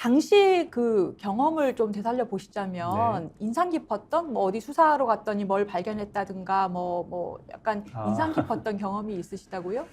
당시 그 경험을 좀 되살려 보시자면 네. 인상 깊었던 뭐 어디 수사하러 갔더니 뭘 발견했다든가 뭐 약간 인상 깊었던 경험이 있으시다고요?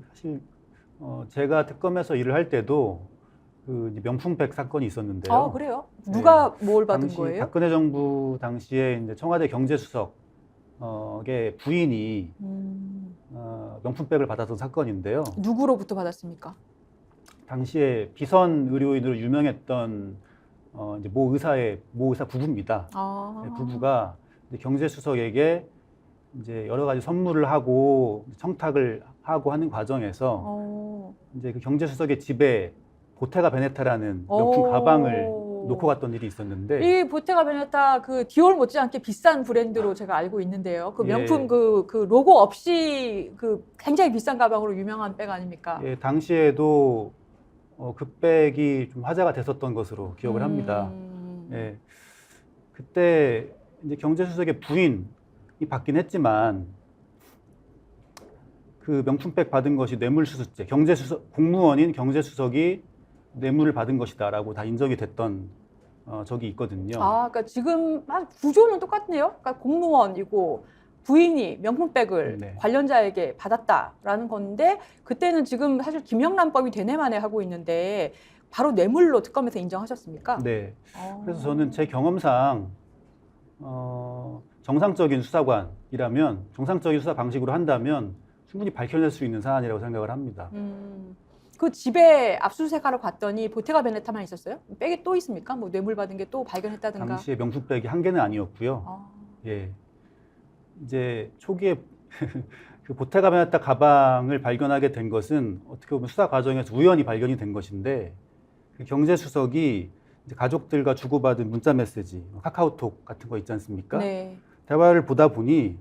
사실 제가 특검에서 일을 할 때도 그 이제 명품백 사건이 있었는데요. 그래요? 네. 누가 뭘 받은 당시 거예요? 박근혜 정부 당시에 이제 청와대 경제수석의 부인이 명품백을 받았던 사건인데요. 누구로부터 받았습니까? 당시에 비선 의료인으로 유명했던 이제 모 의사 부부입니다. 네, 부부가 이제 경제수석에게 이제 여러 가지 선물을 하고 청탁을 하고 하는 과정에서 이제 그 경제수석의 집에 보테가 베네타라는 명품 가방을 놓고 갔던 일이 있었는데, 이 보테가 베네타 그 디올 못지않게 비싼 브랜드로 제가 알고 있는데요. 그 명품 예. 그 로고 없이 그 굉장히 비싼 가방으로 유명한 백 아닙니까? 예, 당시에도 그 백이 좀 화제가 됐었던 것으로 기억을 합니다. 예, 그때 이제 경제수석의 부인이 받긴 했지만 그 명품백 받은 것이 뇌물수수죄, 공무원인 경제수석이 뇌물을 받은 것이다라고 다 인정이 됐던 적이 있거든요. 그러니까 지금 구조는 똑같네요. 그러니까 공무원이고 부인이 명품백을 네. 관련자에게 받았다라는 건데 그때는 지금 사실 김영란법이 되네 마네 하고 있는데 바로 뇌물로 특검에서 인정하셨습니까? 네. 그래서 저는 제 경험상 정상적인 수사관이라면 정상적인 수사 방식으로 한다면 충분히 밝혀낼 수 있는 사안이라고 생각을 합니다. 그 집에 압수수색하러 갔더니 보테가 베네타만 있었어요? 백이 또 있습니까? 뭐 뇌물 받은 게 또 발견했다든가? 당시에 명품백이 한 개는 아니었고요. 예, 이제 초기에 그 보테가 베네타 가방을 발견하게 된 것은 어떻게 보면 수사 과정에서 우연히 발견이 된 것인데, 그 경제수석이 이제 가족들과 주고받은 문자 메시지, 카카오톡 같은 거 있지 않습니까? 네. 대화를 보다 보니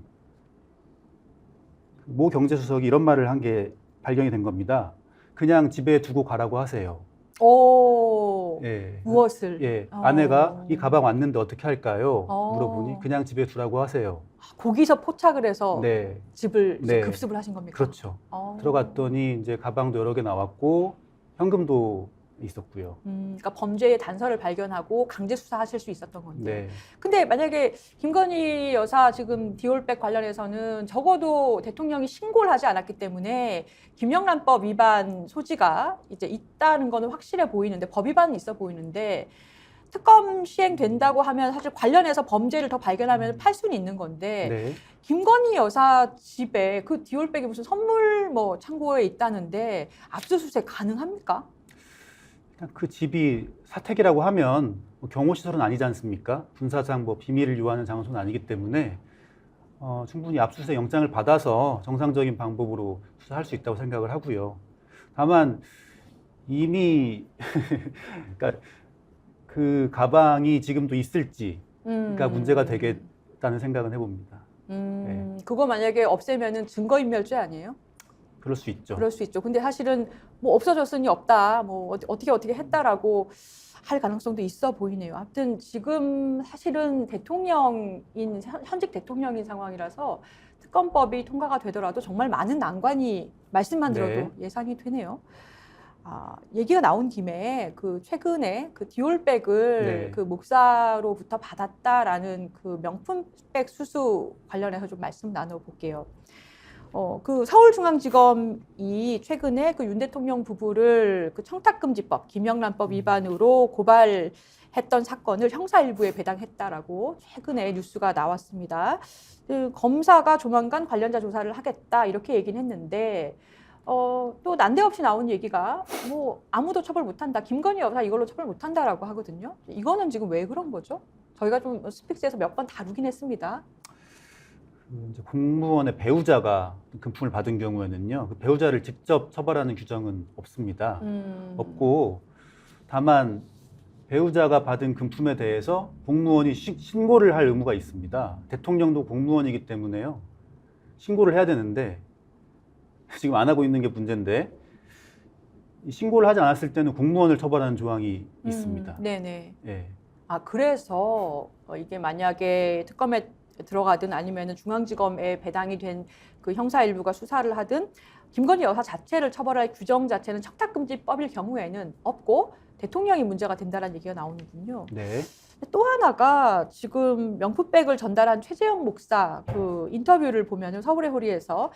모 경제수석이 이런 말을 한 게 발견이 된 겁니다. 그냥 집에 두고 가라고 하세요. 예. 무엇을? 예, 아내가 이 가방 왔는데 어떻게 할까요? 물어보니 그냥 집에 두라고 하세요. 거기서 포착을 해서 네. 집을 네. 급습을 하신 겁니까? 그렇죠. 들어갔더니 이제 가방도 여러 개 나왔고 현금도 있었고요. 그러니까 범죄의 단서를 발견하고 강제 수사하실 수 있었던 건데. 네. 근데 만약에 김건희 여사 지금 디올백 관련해서는 적어도 대통령이 신고를 하지 않았기 때문에 김영란법 위반 소지가 이제 있다는 거는 확실해 보이는데 법 위반은 있어 보이는데 특검 시행된다고 하면 사실 관련해서 범죄를 더 발견하면 팔 수는 있는 건데 네. 김건희 여사 집에 그 디올백이 무슨 선물 뭐 창고에 있다는데 압수수색 가능합니까? 그 집이 사택이라고 하면 경호시설은 아니지 않습니까? 군사상 뭐 비밀을 유하는 장소는 아니기 때문에 충분히 압수수색 영장을 받아서 정상적인 방법으로 수사할 수 있다고 생각을 하고요. 다만 이미 그러니까 그 가방이 지금도 있을지가 문제가 되겠다는 생각은 해봅니다. 네. 그거 만약에 없애면은 증거인멸죄 아니에요? 그럴 수 있죠. 그럴 수 있죠. 근데 사실은 뭐 없어졌으니 없다, 뭐 어떻게 했다라고 할 가능성도 있어 보이네요. 아무튼 지금 사실은 현직 대통령인 상황이라서 특검법이 통과가 되더라도 정말 많은 난관이 말씀만 들어도 예상이 되네요. 얘기가 나온 김에 그 최근에 그 디올백을 그 목사로부터 받았다라는 그 명품백 수수 관련해서 좀 말씀 나눠볼게요. 그 서울중앙지검이 최근에 그 윤 대통령 부부를 그 청탁금지법, 김영란법 위반으로 고발했던 사건을 형사 일부에 배당했다라고 최근에 뉴스가 나왔습니다. 그 검사가 조만간 관련자 조사를 하겠다 이렇게 얘기는 했는데 또 난데없이 나온 얘기가 뭐 아무도 처벌 못한다, 김건희 여사 이걸로 처벌 못한다라고 하거든요. 이거는 지금 왜 그런 거죠? 저희가 좀 스픽스에서 몇 번 다루긴 했습니다. 이제 공무원의 배우자가 금품을 받은 경우에는요, 그 배우자를 직접 처벌하는 규정은 없습니다. 없고, 다만 배우자가 받은 금품에 대해서 공무원이 신고를 할 의무가 있습니다. 대통령도 공무원이기 때문에요, 신고를 해야 되는데 지금 안 하고 있는 게 문제인데, 신고를 하지 않았을 때는 공무원을 처벌하는 조항이 있습니다. 네네. 예. 그래서 이게 만약에 특검에 들어가든 아니면 중앙지검에 배당이 된 그 형사 일부가 수사를 하든 김건희 여사 자체를 처벌할 규정 자체는 청탁금지법일 경우에는 없고 대통령이 문제가 된다는 얘기가 나오는군요. 네. 또 하나가 지금 명품백을 전달한 최재형 목사 그 인터뷰를 보면은 서울의 호리에서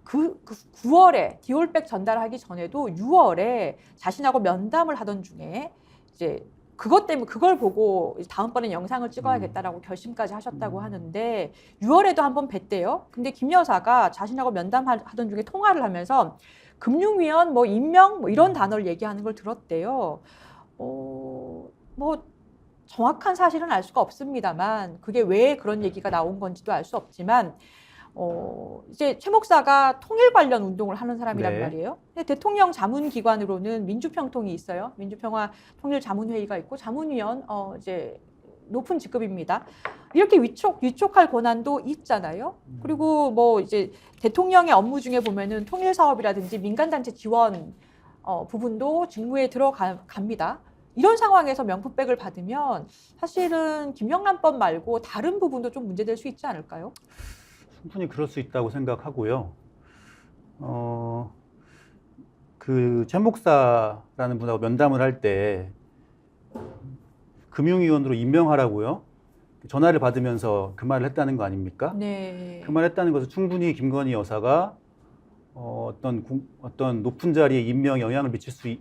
그 9월에 디올백 전달하기 전에도 6월에 자신하고 면담을 하던 중에 이제 그것 때문에 그걸 보고 다음번에 영상을 찍어야겠다라고 결심까지 하셨다고 하는데 6월에도 한번 뵀대요. 근데 김 여사가 자신하고 면담하던 중에 통화를 하면서 금융위원 뭐 임명 뭐 이런 단어를 얘기하는 걸 들었대요. 뭐 정확한 사실은 알 수가 없습니다만 그게 왜 그런 얘기가 나온 건지도 알 수 없지만 이제 최 목사가 통일 관련 운동을 하는 사람이란 네. 말이에요. 근데 대통령 자문기관으로는 민주평통이 있어요. 민주평화 통일자문회의가 있고 자문위원 이제 높은 직급입니다. 이렇게 위촉할 권한도 있잖아요. 그리고 뭐 이제 대통령의 업무 중에 보면은 통일 사업이라든지 민간단체 지원 부분도 직무에 들어갑니다. 이런 상황에서 명품백을 받으면 사실은 김영란법 말고 다른 부분도 좀 문제될 수 있지 않을까요? 충분히 그럴 수 있다고 생각하고요. 그 최 목사라는 분하고 면담을 할 때 금융위원으로 임명하라고요. 전화를 받으면서 그 말을 했다는 거 아닙니까? 네. 그 말을 했다는 것은 충분히 김건희 여사가 어떤 높은 자리에 임명에 영향을 미칠 수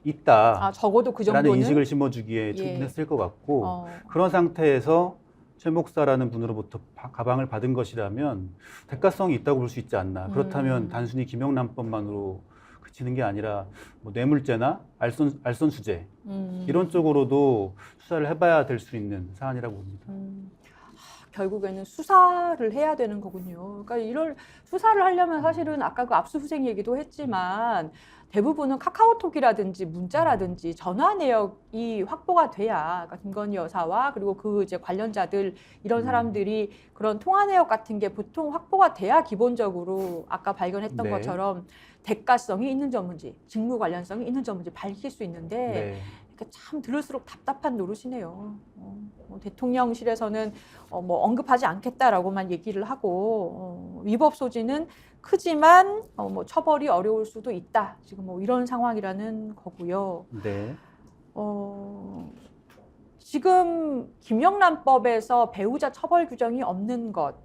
있다. 적어도 그 라는 정도는 인식을 심어주기에 충분했을 것 같고 그런 상태에서 최 목사라는 분으로부터 가방을 받은 것이라면 대가성이 있다고 볼 수 있지 않나. 그렇다면 단순히 김영란법만으로 그치는 게 아니라 뭐 뇌물죄나 알선수재 이런 쪽으로도 수사를 해봐야 될 수 있는 사안이라고 봅니다. 결국에는 수사를 해야 되는 거군요. 그러니까 이런 수사를 하려면 사실은 아까 그 압수수색 얘기도 했지만 대부분은 카카오톡이라든지 문자라든지 전화 내역이 확보가 돼야 그러니까 김건희 여사와 그리고 그 이제 관련자들 이런 사람들이 그런 통화 내역 같은 게 보통 확보가 돼야 기본적으로 아까 발견했던 네. 것처럼 대가성이 있는 전문지, 직무 관련성이 있는 전문지 밝힐 수 있는데 네. 참 들을수록 답답한 노릇이네요. 대통령실에서는 뭐 언급하지 않겠다라고만 얘기를 하고 위법 소지는 크지만 뭐 처벌이 어려울 수도 있다. 지금 뭐 이런 상황이라는 거고요. 네. 지금 김영란법에서 배우자 처벌 규정이 없는 것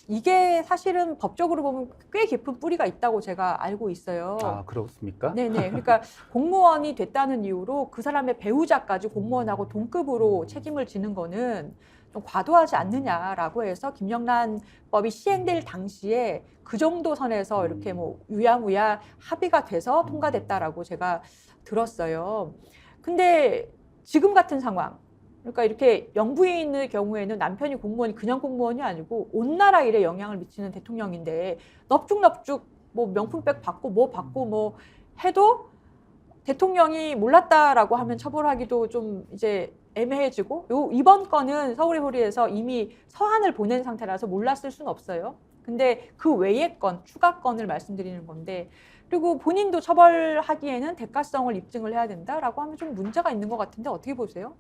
이게 사실은 법적으로 보면 꽤 깊은 뿌리가 있다고 제가 알고 있어요. 아, 그렇습니까? 네네. 그러니까 공무원이 됐다는 이유로 그 사람의 배우자까지 공무원하고 동급으로 책임을 지는 거는 좀 과도하지 않느냐라고 해서 김영란법이 시행될 당시에 그 정도 선에서 이렇게 뭐 유야무야 합의가 돼서 통과됐다라고 제가 들었어요. 근데 지금 같은 상황, 그러니까 이렇게 영부인의 경우에는 남편이 공무원이 그냥 공무원이 아니고 온 나라 일에 영향을 미치는 대통령인데 넙죽넙죽 뭐 명품백 받고 뭐 해도 대통령이 몰랐다라고 하면 처벌하기도 좀 이제 애매해지고 이번 건은 서울의 호리에서 이미 서한을 보낸 상태라서 몰랐을 수는 없어요. 근데 그 외의 건, 추가 건을 말씀드리는 건데 그리고 본인도 처벌하기에는 대가성을 입증을 해야 된다라고 하면 좀 문제가 있는 것 같은데 어떻게 보세요?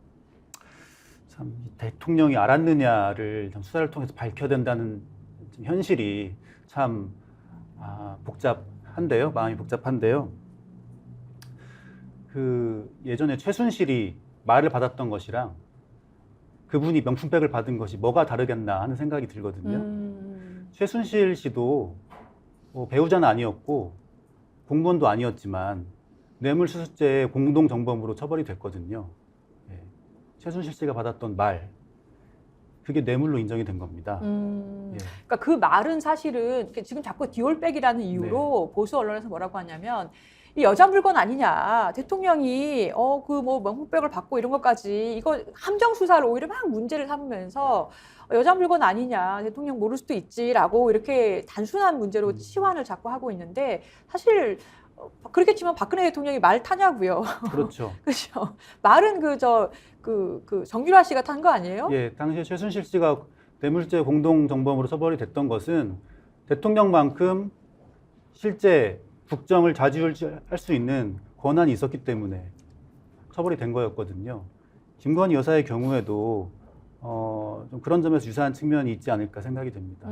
참 대통령이 알았느냐를 수사를 통해서 밝혀야 된다는 현실이 참 복잡한데요. 마음이 복잡한데요. 그 예전에 최순실이 말을 받았던 것이랑 그분이 명품백을 받은 것이 뭐가 다르겠나 하는 생각이 들거든요. 최순실 씨도 뭐 배우자는 아니었고 공무원도 아니었지만 뇌물수수죄의 공동정범으로 처벌이 됐거든요. 최순실 씨가 받았던 말, 그게 뇌물로 인정이 된 겁니다. 그러니까 그 말은 사실은 지금 자꾸 디올백이라는 이유로 보수 언론에서 뭐라고 하냐면 이 여자 물건 아니냐, 대통령이 그 뭐 명품백을 받고 이런 것까지 이거 함정 수사를 오히려 막 문제를 삼으면서 여자 물건 아니냐, 대통령 모를 수도 있지라고 이렇게 단순한 문제로 치환을 자꾸 하고 있는데 사실. 그렇게 치면 박근혜 대통령이 말 타냐고요. 그렇죠. 그렇죠. 말은 그 정유라 씨가 탄 거 아니에요? 예, 당시에 최순실 씨가 뇌물죄 공동정범으로 처벌이 됐던 것은 대통령만큼 실제 국정을 좌지우지할 수 있는 권한이 있었기 때문에 처벌이 된 거였거든요. 김건희 여사의 경우에도 좀 그런 점에서 유사한 측면이 있지 않을까 생각이 됩니다.